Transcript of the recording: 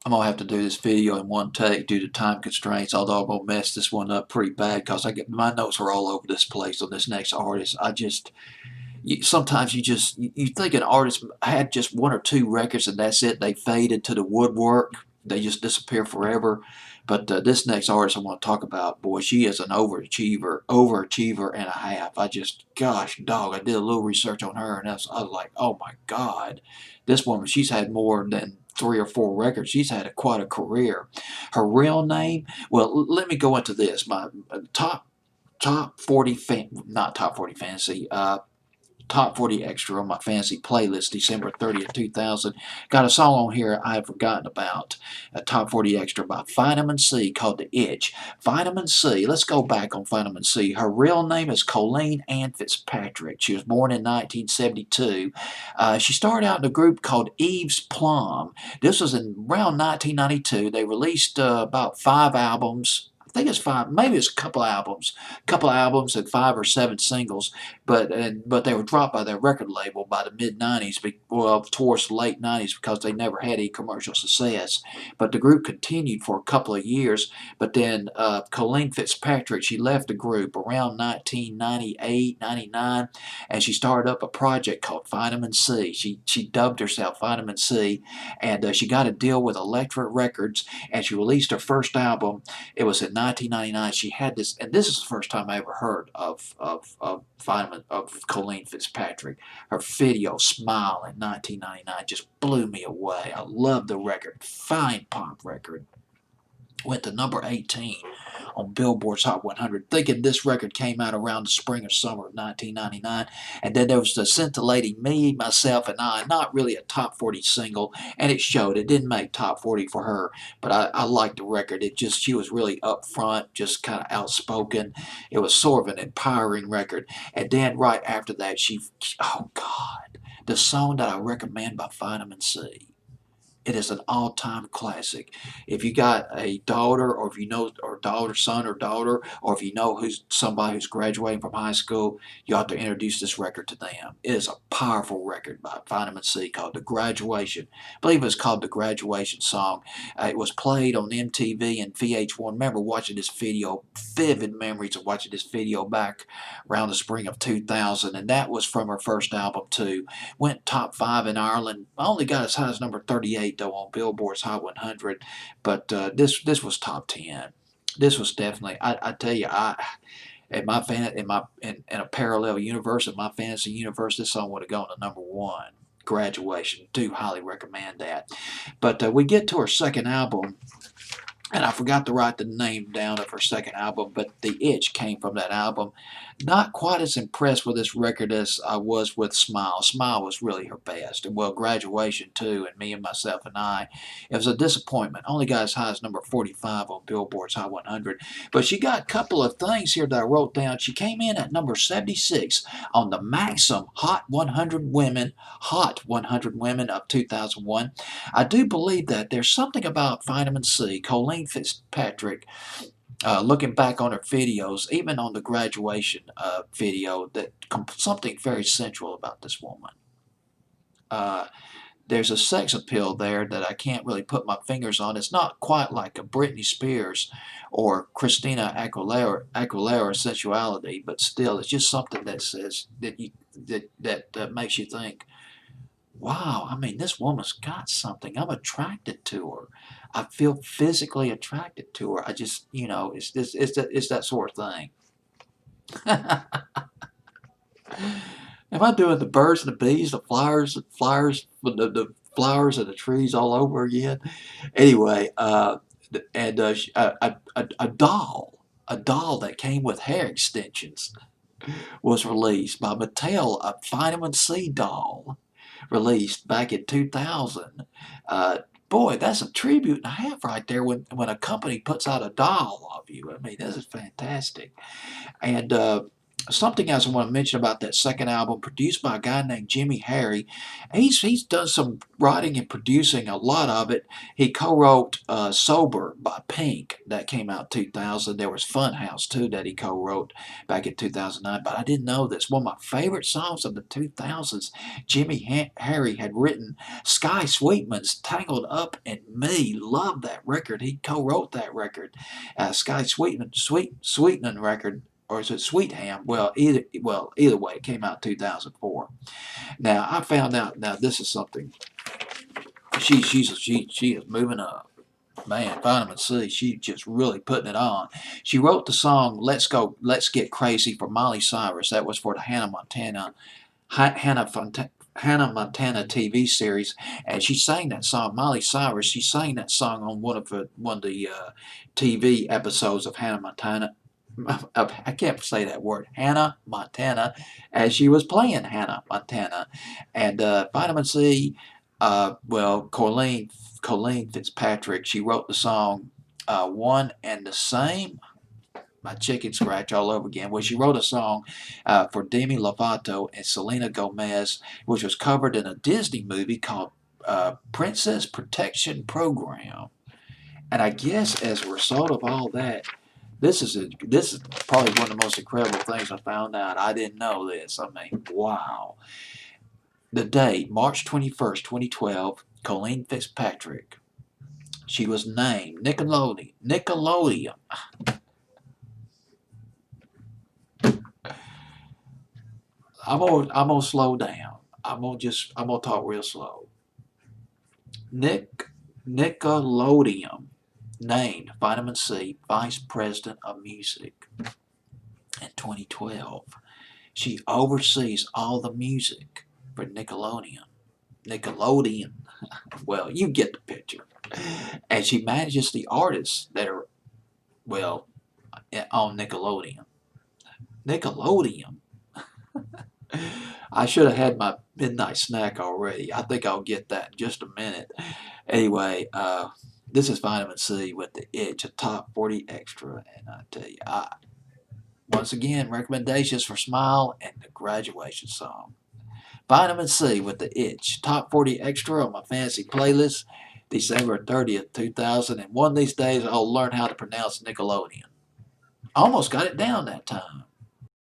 I'm gonna have to do this video in one take due to time constraints. Although I'm gonna mess this one up pretty bad because I get my notes are all over this place on this next artist. Sometimes you think an artist had just one or two records and that's it. They fade into the woodwork. They just disappear forever. But this next artist I want to talk about, boy, she is an overachiever and a half. Gosh, dog, I did a little research on her, and I was like, oh my God, this woman, she's had more than three or four records. She's had quite a career. Her real name, well, let me go into this. My top 40 not top 40 fantasy. Top 40 Extra on my fantasy playlist, December 30th, 2000. Got a song on here I had forgotten about. A Top 40 Extra by Vitamin C called The Itch. Vitamin C, let's go back on Vitamin C. Her real name is Colleen Ann Fitzpatrick. She was born in 1972. She started out in a group called Eve's Plum. This was in around 1992. They released about 5 albums. I think it's five, maybe it's a couple albums and 5 or 7 singles, but they were dropped by their record label by the mid '90s, well, towards the late '90s because they never had any commercial success. But the group continued for a couple of years. But then Colleen Fitzpatrick, she left the group around 1998, 99, and she started up a project called Vitamin C. She dubbed herself Vitamin C, and she got a deal with Electric Records, and she released her first album. It was in 1999. She had this, and this is the first time I ever heard of Colleen Fitzpatrick. Her video "Smile" in 1999 just blew me away. I love the record. Fine pop record. Went to number 18 on Billboard's Hot 100, thinking this record came out around the spring or summer of 1999. And then there was the Scintillating Me, Myself, and I, not really a top 40 single, and it showed. It didn't make top 40 for her, but I liked the record. She was really upfront, just kind of outspoken. It was sort of an empowering record. And then right after that, oh God, the song that I recommend by Vitamin C. It is an all-time classic. If you got a daughter, or if you know, or daughter, son, or daughter, or if you know who's somebody who's graduating from high school, you ought to introduce this record to them. It is a powerful record by Vitamin C called "The Graduation." I believe it's called "The Graduation Song." It was played on MTV and VH1. Remember watching this video? Vivid memories of watching this video back around the spring of 2000, and that was from her first album too. Went top 5 in Ireland. I only got as high as number 38 though on Billboard's Hot 100, but this was top 10. This was definitely, I tell you, in a parallel universe, in my fantasy universe, this song would have gone to number 1. Graduation. Do highly recommend that. But we get to her second album, and I forgot to write the name down of her second album, but The Itch came from that album. Not quite as impressed with this record as I was with Smile. Smile was really her best. And well, Graduation too, and Me and Myself and I. It was a disappointment. Only got as high as number 45 on Billboard's Hot 100. But she got a couple of things here that I wrote down. She came in at number 76 on the Maxim Hot 100 Women of 2001. I do believe that there's something about Vitamin C, Colleen Fitzpatrick, looking back on her videos, even on the Graduation video, that something very sensual about this woman. Uh, there's a sex appeal there that I can't really put my fingers on. It's not quite like a Britney Spears or Christina Aguilera sensuality, but still, it's just something that says that makes you think, wow, I mean, this woman's got something. I'm attracted to her. I feel physically attracted to her. I just, it's that sort of thing. Am I doing the birds and the bees, the the flowers and the trees all over again? Anyway, and a doll that came with hair extensions was released by Mattel, a Vitamin C doll released back in 2000. Boy, that's a tribute and a half right there when a company puts out a doll of you. I mean, this is fantastic. And Something else I want to mention about that second album, produced by a guy named Jimmy Harry. He's done some writing and producing a lot of it. He co-wrote "Sober" by Pink that came out 2000. There was "Funhouse" too that he co-wrote back in 2009. But I didn't know this. One of my favorite songs of the 2000s, Harry had written Sky Sweetman's "Tangled Up in Me." Love that record. He co-wrote that record. Sky Sweetman record, or is it Sweetham? Either way, it came out 2004. Now I found out. Now this is something. She is moving up. Man, Vitamin C, she just really putting it on. She wrote the song Let's Get Crazy" for Miley Cyrus. That was for the Hannah Montana TV series, and she sang that song. Miley Cyrus, she sang that song on one of the TV episodes of Hannah Montana. I can't say that word, Hannah Montana, as she was playing Hannah Montana, and Vitamin C. Colleen Fitzpatrick, she wrote the song "One and the Same." My chicken scratch all over again. Well, she wrote a song for Demi Lovato and Selena Gomez, which was covered in a Disney movie called Princess Protection Program. And I guess as a result of all that, this is probably one of the most incredible things I found out. I didn't know this. I mean, wow. The date, March 21st, 2012, Colleen Fitzpatrick. She was named Nickelodeon. I'm gonna slow down. I'm gonna talk real slow. Nickelodeon named Vitamin C Vice President of Music in 2012. She oversees all the music for Nickelodeon. Nickelodeon. Well, you get the picture. And she manages the artists that are, well, on Nickelodeon. Nickelodeon. I should have had my midnight snack already. I think I'll get that in just a minute. Anyway, this is Vitamin C with the Itch, a top 40 extra. And I tell you, once again, recommendations for Smile and the graduation song. Vitamin C with the Itch, top 40 extra on my fancy playlist, December 30th, 2000. And one of these days, I'll learn how to pronounce Nickelodeon. Almost got it down that time.